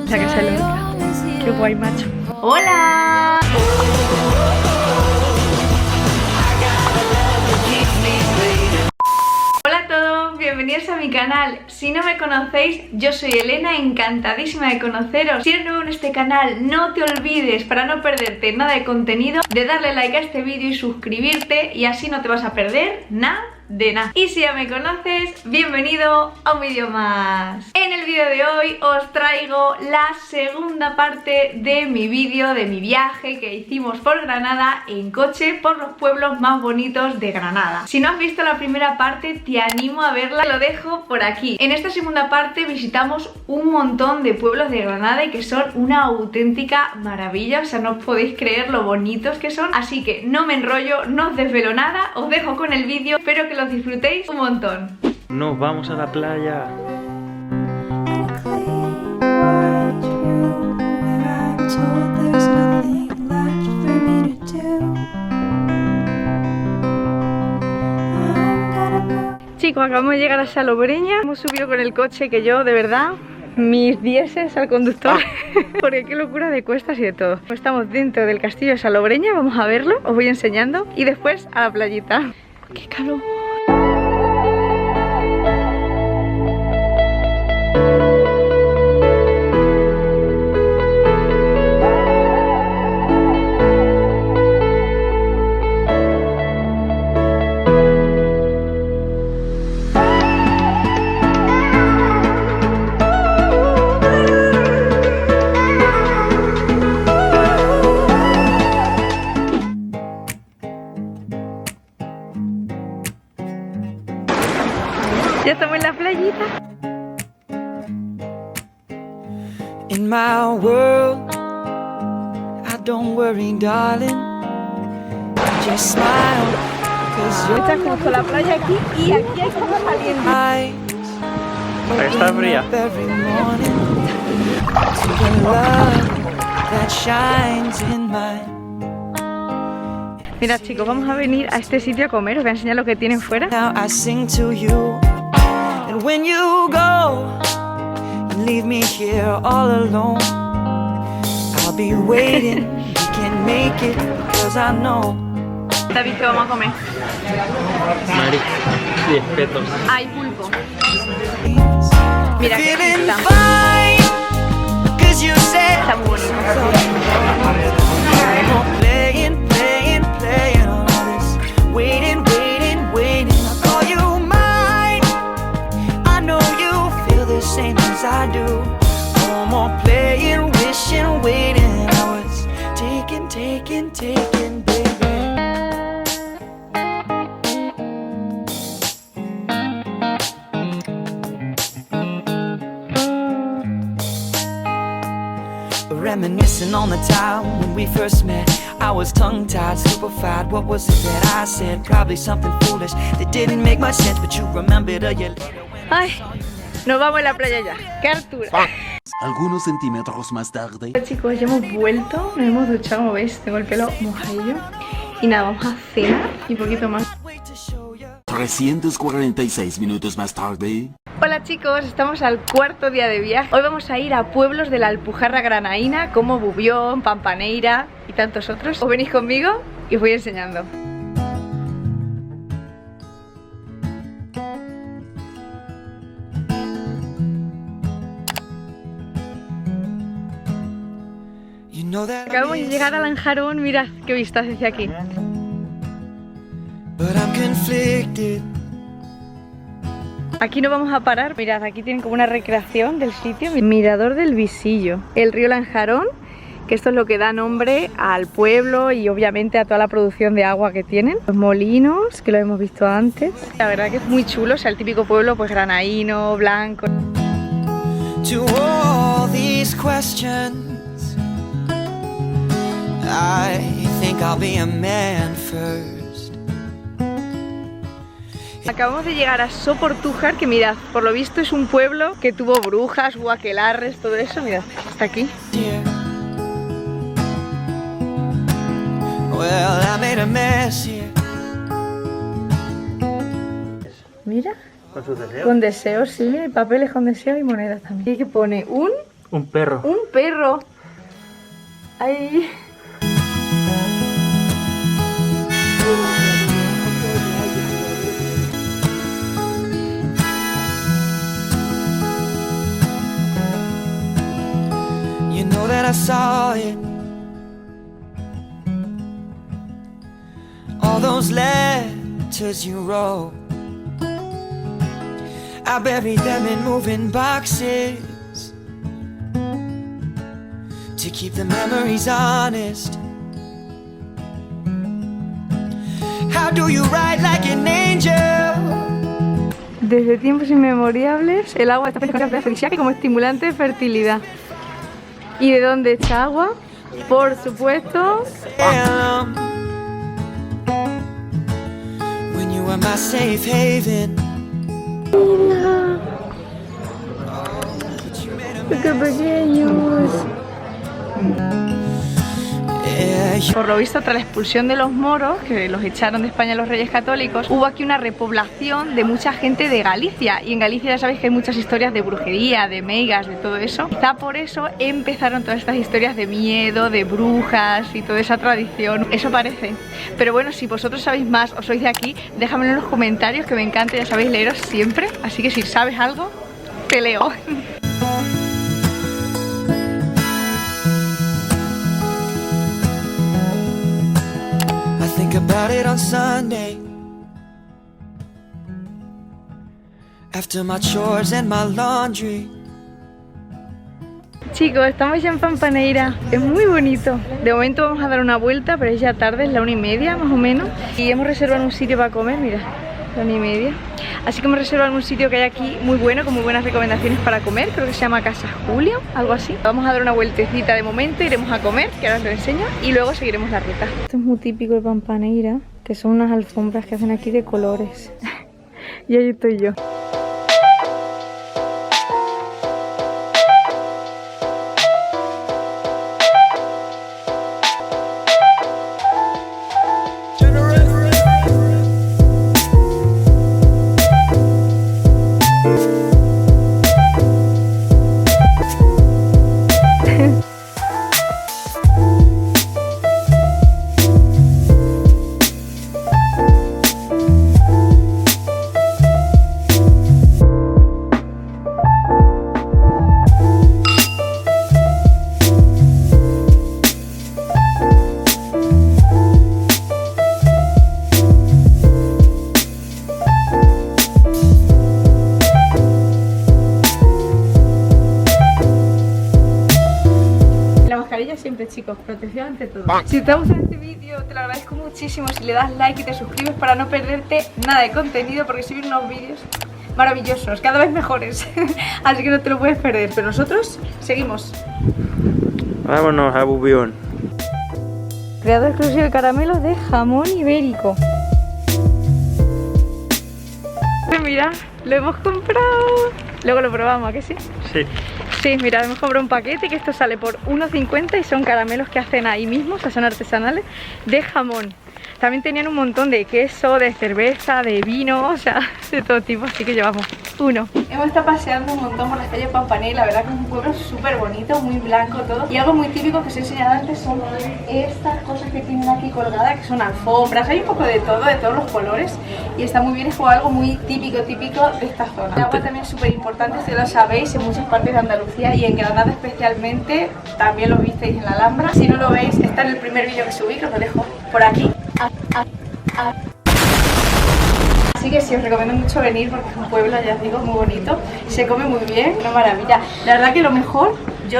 La casa loca. Qué guay, macho. ¡Hola! Hola a todos, bienvenidos a mi canal. Si no me conocéis, yo soy Elena, encantadísima de conoceros. Si eres nuevo en este canal, no te olvides, para no perderte nada de contenido, de darle like a este vídeo y suscribirte, y así no te vas a perder nada de nada. Y si ya me conoces, bienvenido a un vídeo más. En el vídeo de hoy os traigo la segunda parte de mi vídeo de mi viaje que hicimos por Granada en coche por los pueblos más bonitos de Granada. Si no has visto la primera parte, te animo a verla, lo dejo por aquí. En esta segunda parte visitamos un montón de pueblos de Granada y que son una auténtica maravilla, o sea, no os podéis creer lo bonitos que son. Así que no me enrollo, no os desvelo nada, os dejo con el vídeo, espero que los disfrutéis un montón. Nos vamos a la playa. Chicos, acabamos de llegar a Salobreña. Hemos subido con el coche que yo, de verdad, mis dieces al conductor. Porque qué locura de cuestas y de todo. Estamos dentro del castillo de Salobreña, vamos a verlo, os voy enseñando. Y después a la playita. ¡Qué calor! Ya estamos en la playita. In my world, I don't worry, darling. Just smile, cause you're Está justo la playa aquí y aquí hay como saliendo. eyes Está fría. every morning to the love that shines in mine. Mira, chicos, vamos a venir a este sitio a comer. Os voy a enseñar lo que tienen fuera. Now I sing to you, and when you go and leave me here all alone, I'll be waiting. We can make it, cause I know. David, ¿qué vamos a comer? Mari, 10 pesos. Hay pulpo. Mira qué Feeling está. fine, cause you said Está muy bonito. playing all this, waiting, I call you mine. I know you feel the same as I do. No more playing, wishing, waiting. I was taking, baby. Reminiscing on the time when we first met. I was tongue-tied, stupefied. What was it that I said? Probably something foolish that didn't make much sense, but you remembered a year later when Ay, nos vamos a la playa ya. ¡Qué altura! Algunos centímetros más tarde. Chicos, ya hemos vuelto, nos hemos duchado, como veis, tengo el pelo mojadillo. Y nada, vamos a cenar y un poquito más. 346 minutos más tarde. Hola chicos, estamos al cuarto día de viaje. Hoy vamos a ir a pueblos de la Alpujarra Granaína como Bubión, Pampaneira y tantos otros. ¿Os venís conmigo? Y os voy enseñando. you know that Acabamos de llegar a Lanjarón, mirad qué vistas hacia aquí. but I'm conflicted. Aquí no vamos a parar, mirad, aquí tienen como una recreación del sitio. Mirador del Visillo, el río Lanjarón, que esto es lo que da nombre al pueblo y obviamente a toda la producción de agua que tienen. Los molinos, que lo hemos visto antes. La verdad que es muy chulo, o sea, el típico pueblo pues granaíno, blanco. To all these questions, I think I'll be a man first. Acabamos de llegar a Soportújar, que mirad, por lo visto es un pueblo que tuvo brujas, huaquelarres, todo eso, mirad, está aquí. Yeah. Well, I made a mess here. Con sus deseos. Con deseos, sí, hay papeles con deseos y monedas también. ¿Y qué pone? Un perro. Un perro. Ahí. You know that I saw it. All those letters you wrote, I buried them in moving boxes to keep the memories honest. How do you write like an angel? Desde tiempos inmemoriales, el agua está considerada de afrodisíaca como estimulante de fertilidad. ¿Y de dónde echa agua? Por supuesto. When you were my safe haven. ¡Qué pequeños! Por lo visto, tras la expulsión de los moros, que los echaron de España los Reyes Católicos, hubo aquí una repoblación de mucha gente de Galicia. Y en Galicia ya sabéis que hay muchas historias de brujería, de meigas, de todo eso. Quizá por eso empezaron todas estas historias de miedo, de brujas y toda esa tradición. Eso parece. Pero bueno, si vosotros sabéis más o sois de aquí, déjamelo en los comentarios, que me encanta, ya sabéis, leeros siempre. Así que si sabes algo, te leo. Think about it on Sunday, after my chores and my laundry. Chicos, estamos ya en Pampaneira, es muy bonito. De momento vamos a dar una vuelta, pero es ya tarde, es la 1:30 más o menos. Y hemos reservado un sitio para comer, mira, la 1:30. Así que hemos reservado un sitio que hay aquí muy bueno, con muy buenas recomendaciones para comer. Creo que se llama Casa Julio, algo así. Vamos a dar una vueltecita de momento, iremos a comer, que ahora os lo enseño, y luego seguiremos la ruta. Esto es muy típico de Pampaneira, que son unas alfombras que hacen aquí de colores. Y ahí estoy yo. Siempre, chicos, protección ante todo. Si te ha gustado este vídeo, te lo agradezco muchísimo si le das like y te suscribes para no perderte nada de contenido, porque subir unos vídeos maravillosos, cada vez mejores. Así que no te lo puedes perder. Pero nosotros seguimos. Vámonos a Bubión. Creador exclusivo de caramelos de jamón ibérico. Mira, lo hemos comprado. Luego lo probamos, ¿a que sí? Sí. Sí, mira, hemos comprado un paquete que esto sale por 1,50 y son caramelos que hacen ahí mismo, o sea, son artesanales, de jamón. También tenían un montón de queso, de cerveza, de vino, o sea, de todo tipo, así que llevamos uno. Hemos estado paseando un montón por las calles de Pampaneira, la verdad que es un pueblo súper bonito, muy blanco todo. Y algo muy típico que os he enseñado antes son estas cosas que tienen aquí colgadas, que son alfombras, hay un poco de todo, de todos los colores. Y está muy bien, es como algo muy típico de esta zona. El agua también es súper importante, si lo sabéis, en muchas partes de Andalucía y en Granada especialmente, también lo visteis en la Alhambra. Si no lo veis, está en el primer vídeo que subí, que os lo dejo por aquí. Así que sí, os recomiendo mucho venir porque es un pueblo, ya os digo, muy bonito, se come muy bien, una maravilla. La verdad que lo mejor que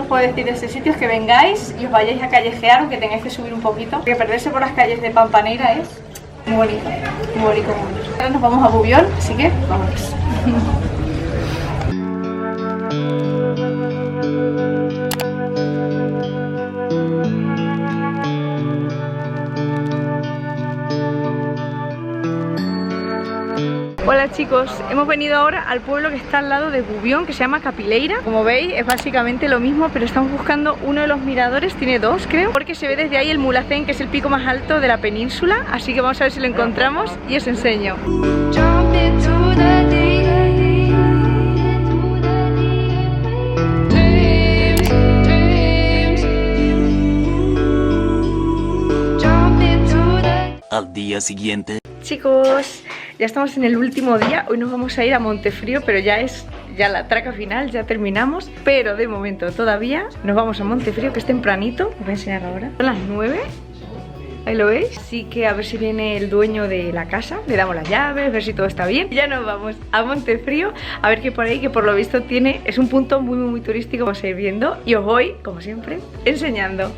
os puedo decir de este sitio es que vengáis y os vayáis a callejear, aunque tengáis que subir un poquito, porque perderse por las calles de Pampaneira es muy bonito, muy bonito, muy bonito. Ahora nos vamos a Bubión, así que vámonos. Hola chicos, hemos venido ahora al pueblo que está al lado de Bubión, que se llama Capileira. Como veis es básicamente lo mismo, pero estamos buscando uno de los miradores, tiene dos creo, porque se ve desde ahí el Mulhacén, que es el pico más alto de la península. Así que vamos a ver si lo encontramos y os enseño. al día siguiente. Chicos, ya estamos en el último día. Hoy nos vamos a ir a Montefrío, pero ya es la traca final, ya terminamos. Pero de momento todavía nos vamos a Montefrío, que es tempranito. Os voy a enseñar ahora. Son las 9. Ahí lo veis. Así que a ver si viene el dueño de la casa. Le damos las llaves, a ver si todo está bien. Ya nos vamos a Montefrío. A ver qué por ahí, que por lo visto es un punto muy turístico. Vamos a ir viendo y os voy, como siempre, enseñando.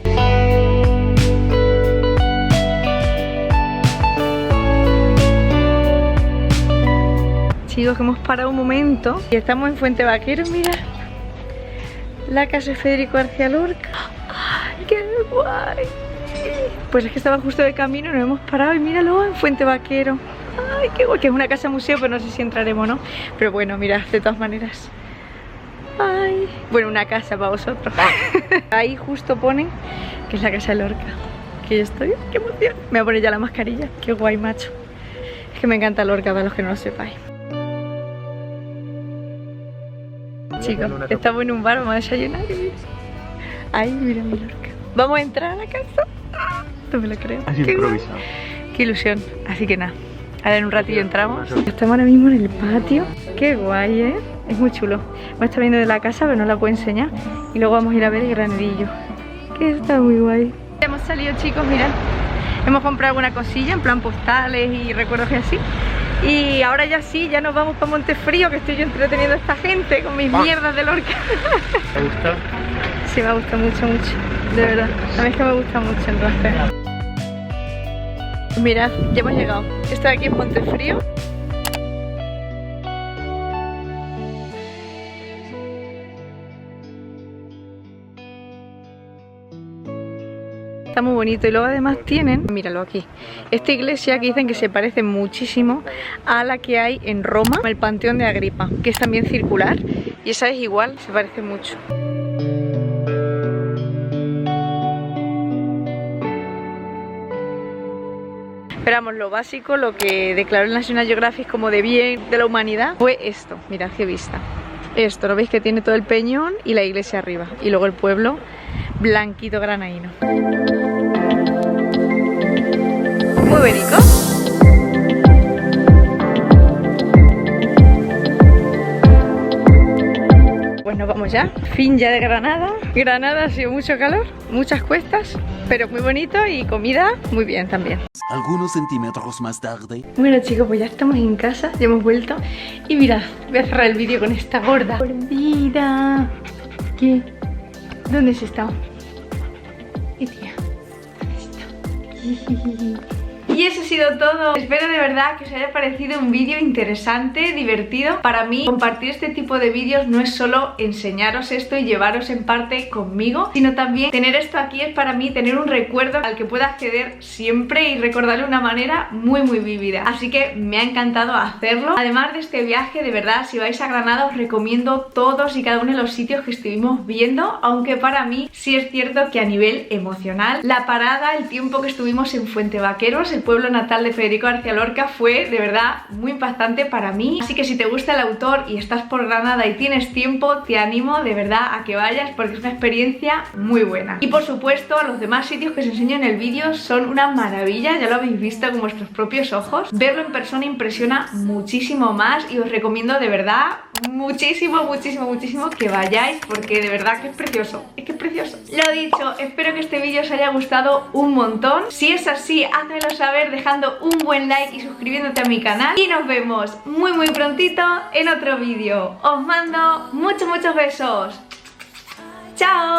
Chicos, que hemos parado un momento y estamos en Fuente Vaquero, mira. La casa de Federico García Lorca. ¡Ay, qué guay! Pues es que estaba justo de camino y nos hemos parado y míralo en Fuente Vaquero. ¡Ay, qué guay! Que es una casa museo, pero no sé si entraremos o no. Pero bueno, mirad, de todas maneras. ¡Ay! Bueno, una casa para vosotros. Ahí justo pone que es la casa de Lorca. Que yo estoy, ¡qué emoción! Me voy a poner ya la mascarilla. ¡Qué guay, macho! Es que me encanta Lorca, para los que no lo sepáis. Chicos, estamos en un bar, vamos a desayunar. Ay, mira mi Lorca. Vamos a entrar a la casa. No me lo creo. Así improvisado. Qué ilusión. Así que nada, ahora en un ratillo entramos. Estamos ahora mismo en el patio. Qué guay, ¿eh? Es muy chulo. Me está viendo de la casa, pero no la puedo enseñar. Y luego vamos a ir a ver el granadillo, que está muy guay. Hemos salido, chicos, mirad. Hemos comprado alguna cosilla, en plan postales y recuerdos y así. Y ahora ya sí, ya nos vamos para Montefrío, que estoy yo entreteniendo a esta gente con mis mierdas de Lorca. ¿Te gusta? Sí, me gusta mucho, de verdad. A mí es que me gusta mucho entonces. Mirad, ya hemos llegado. Estoy aquí en Montefrío. Está muy bonito y luego además tienen, míralo aquí, esta iglesia que dicen que se parece muchísimo a la que hay en Roma, el Panteón de Agripa, que es también circular y esa es igual, se parece mucho. Esperamos lo básico, lo que declaró el National Geographic como de bien de la humanidad fue esto, mirad qué vista. Esto, ¿lo veis? Que tiene todo el peñón y la iglesia arriba y luego el pueblo blanquito granaíno. Muy bonito. Pues nos vamos ya. Fin ya de Granada. Granada ha sido mucho calor, muchas cuestas, pero muy bonito y comida muy bien también. Algunos centímetros más tarde. Bueno, chicos, pues ya estamos en casa, ya hemos vuelto. Y mirad, voy a cerrar el vídeo con esta gorda. Gordita. ¿Qué? ¿Dónde has estado? Tía, ¿dónde está? Y eso ha sido todo. Espero de verdad que os haya parecido un vídeo interesante, divertido. Para mí, compartir este tipo de vídeos no es solo enseñaros esto y llevaros en parte conmigo, sino también tener esto aquí es para mí tener un recuerdo al que pueda acceder siempre y recordarlo de una manera muy vívida. Así que me ha encantado hacerlo. Además de este viaje, de verdad, si vais a Granada os recomiendo todos y cada uno de los sitios que estuvimos viendo, aunque para mí sí es cierto que a nivel emocional, la parada, el tiempo que estuvimos en Fuente Vaqueros, el pueblo natal de Federico García Lorca, fue de verdad muy impactante para mí. Así que si te gusta el autor y estás por Granada y tienes tiempo, te animo de verdad a que vayas porque es una experiencia muy buena. Y por supuesto los demás sitios que os enseño en el vídeo son una maravilla, ya lo habéis visto con vuestros propios ojos. Verlo en persona impresiona muchísimo más y os recomiendo de verdad muchísimo que vayáis porque de verdad que es precioso, es que es precioso. Lo dicho, espero que este vídeo os haya gustado un montón. Si es así, házmelo saber dejando un buen like y suscribiéndote a mi canal. Y nos vemos muy prontito en otro vídeo. Os mando muchos besos. ¡Chao!